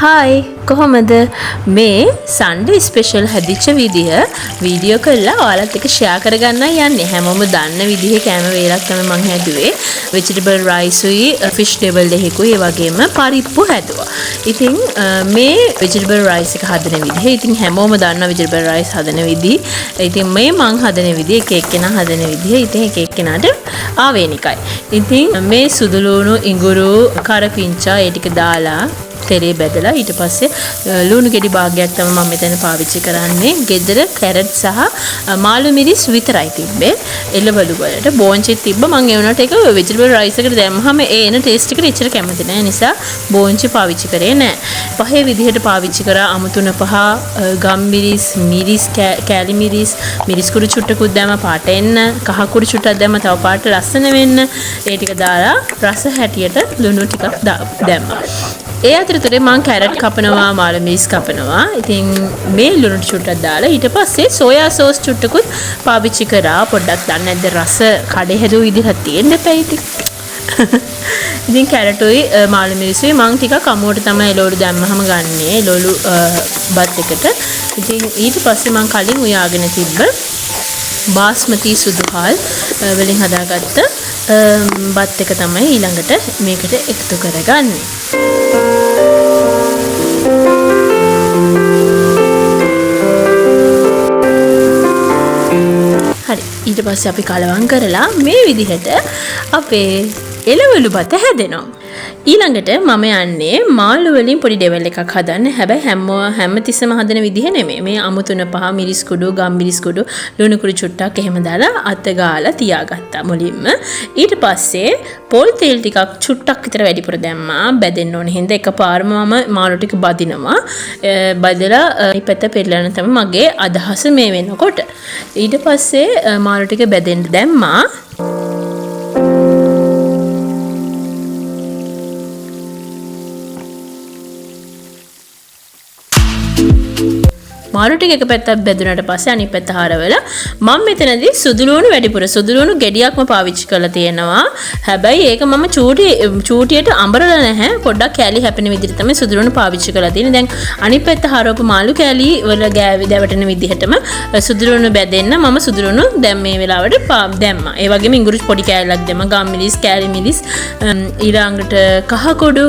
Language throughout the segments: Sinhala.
හායි කොහොමද මේ සන්ඩේ ස්පෙෂල් හැදිච්ච විදිය වීඩියෝ කරලා ඔයාලත් එක්ක ෂෙයා කරගන්නයි යන්නේ. හැමෝම දන්න විදිහේ කෑම වේලක් තමයි මම හැදුවේ. vegetable rice උයි fish table දෙකකුයි ඒ වගේම පරිප්පු හැදුවා. ඉතින් මේ vegetable rice එක හදන විදිහ ඉතින් හැමෝම දන්න vegetable rice හදන විදිහ. ඉතින් මේ මං හදන විදිහ එක එක්කෙනා හදන විදිහ ඉතින් එක එක්කෙනාට ආවේනිකයි. ඉතින් මේ සුදු ලුණු ඉඟුරු කරපිංචා ඒ ටික දාලා තෙරේ බැදලා ඊට පස්සේ ලුණු ගෙඩි භාගයක් තමයි මම මෙතන පාවිච්චි කරන්නේ. ගෙදර කැරට් සහ මාළු මිරිස් විතරයි තිබ්බේ. එළවලු වලට බෝංචිත් තිබ්බ. මම ඒ වුණාට ඒක vegetable rice එකට දැම්මහම ඒ එන ටේස්ට් එකට එච්චර කැමති නැහැ. නිසා බෝංචි පාවිච්චි කරේ නැහැ. පහේ විදිහට පාවිච්චි කරා අමුතුන පහ ගම් මිරිස්, මිරිස් කෑලි මිරිස්, මිරිස් කුඩු චුට්ටකුත් දැම්ම පාට එන්න, කහ කුඩු චුට්ටක් දැම්ම තව පාට ලස්සන වෙන්න. ඒ ටික දාලා රස හැටියට ලුණු ටිකක් දැම්මා. ඒ අතරතුරේ මම කැරට් කපනවා මාළු මිරිස් කපනවා. ඉතින් මේ ලුණු චුට්ටක් දාලා ඊට පස්සේ සෝයා සෝස් චුට්ටකුත් පාවිච්චි කරා. පොඩ්ඩක් දන්නේ නැද්ද රස කඩේ හැදුව විදිහට තියෙන්න එපා ඉතින්. ඉතින් කැරටුයි මාළු මිරිසුයි මම ටිකක් අමුවට තමයි එළවලු දැම්මහම ගන්නෙ. එළවලු බත් එකට. ඉතින් ඊට පස්සේ මම කලින් උයාගෙන තිබ්බ බාස්මති සුදුහල් වලින් හදාගත්ත බත් එක තමයි ඊළඟට මේකට එකතු කරගන්නේ. හරි ඊට පස්සේ අපි කලවම් කරලා මේ විදිහට අපේ එළවලු බත හැදෙනවා. ඊළඟට මම යන්නේ මාළු වලින් පොඩි ඩෙවල් එකක් හදන්න. හැබැයි හැමතිස්සම හදන විදිහ නෙමෙයි. මේ අමුතුන පහ මිරිස් කුඩු, ගම් මිරිස් කුඩු, ලුණු කුඩු චුට්ටක් එහෙම දාලා අත ගාලා තියාගත්තා මුලින්ම. ඊට පස්සේ පොල් තෙල් ටිකක් චුට්ටක් විතර වැඩිපුර දැම්මා. බැදෙන්න ඕනේ. හින්දා එකපාරම මම මාළු ටික බදිනවා. බදලා ඉපත පෙරලන තමයි මගේ අදහස මේ වෙනකොට. ඊට පස්සේ මාළු ටික බැදෙන්න දැම්මා. මාළු ටික එක පැත්තක් බෙදුනට පස්සේ අනිත් පැත්ත හරවලා මම මෙතනදී සුදු ලුණු වැඩිපුර සුදු ලුණු ගෙඩියක්ම පාවිච්චි කරලා තියෙනවා. හැබැයි ඒක මම චූටියට අඹරලා නැහැ. පොඩ්ඩක් කෑලි හැපෙන විදිහට තමයි සුදු ලුණු පාවිච්චි කරලා තියෙන්නේ. දැන් අනිත් පැත්ත හරවපු මාළු කෑලි වල ගෑවි දැවටෙන විදිහටම සුදු ලුණු බෙදෙන්න මම සුදු ලුණු දැන් මේ වෙලාවට දැම්මා. ඒ වගේම ඉඟුරු පොඩි කෑල්ලක් දැම්මා. ගම් මිරිස්, කෑලි මිරිස්, ඊළඟට කහ කොඩු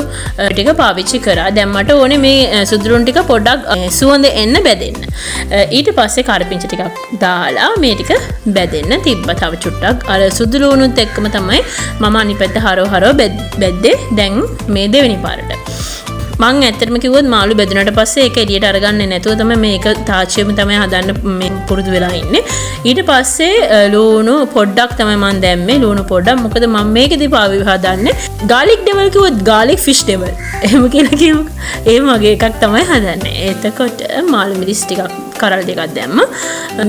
ටික පාවිච්චි කරා. දැන් මට ඕනේ මේ සුදු ලුණු ටික පොඩ්ඩක් සුවඳ එන්න බෙදෙන්න. ඊට පස්සේ කරපිංච ටිකක් දාලා මේ ටික බැදෙන්න තිබ්බා. තව චුට්ටක් අර සුදු ලුණුත් එක්කම තමයි මම අනිත් පැත්ත හරව බැද්දේ. දැන් මේ දෙවෙනි පාරට මං ඇත්තටම කිව්වොත් මාළු බෙදුනට පස්සේ ඒක එළියට අරගන්නේ නැතුව තමයි මේක තාච්චියෙම තමයි හදන්න මේ පුරුදු වෙලා ඉන්නේ. ඊට පස්සේ ලුණු පොඩ්ඩක් තමයි මම දැම්මේ. ලුණු පොඩ්ඩක් මොකද මම මේකෙදි හදන්නේ garlic devil කිව්වොත් garlic fish devil. එහෙම කියලා කිව්වොත් ඒ වගේ එකක් තමයි හදන්නේ. එතකොට මාළු මිරිස් ටිකක් කරල් දෙකක් දැම්ම.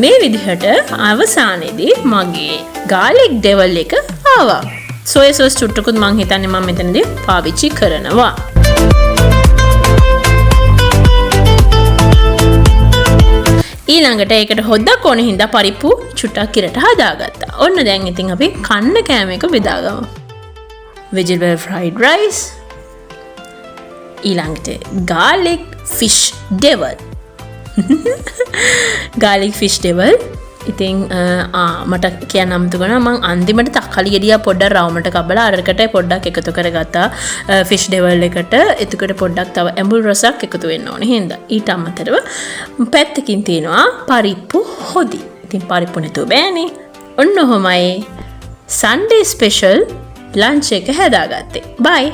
මේ විදිහට අවසානයේදී මගේ garlic devil එක ආවා. සෝයා සෝස් චුට්ටකුත් මං හිතන්නේ මම මෙතනදී පාවිච්චි කරනවා. ඊළඟට ඒකට හොද්දක් ඕන හින්දා පරිප්පු චුට්ටක් ඉරට හදාගත්තා. ඔන්න දැන් ඉතින් අපි කන්න කෑම එක බෙදාගමු. vegetable fried rice. ඊළඟට garlic fish devil. garlic fish devil. ඉතින් මට කියන්න අමතක වුණා මම අන්තිමට තක්කාලි ගෙඩිය පොඩ්ඩක් රවුමට කබලා අරකට පොඩ්ඩක් එකතු කරගත්තා ෆිෂ් ඩෙවල් එකට. එතකොට පොඩ්ඩක් තව ඇඹුල් රසක් එකතු වෙන්න ඕනේ හින්දා. ඊට අමතරව පැත්තකින් තියෙනවා පරිප්පු හොදි. ඉතින් පරිප්පු නැතුව බෑනේ. ඔන්න ඔහොමයි Sunday special lunch එක හදාගත්තේ. bye.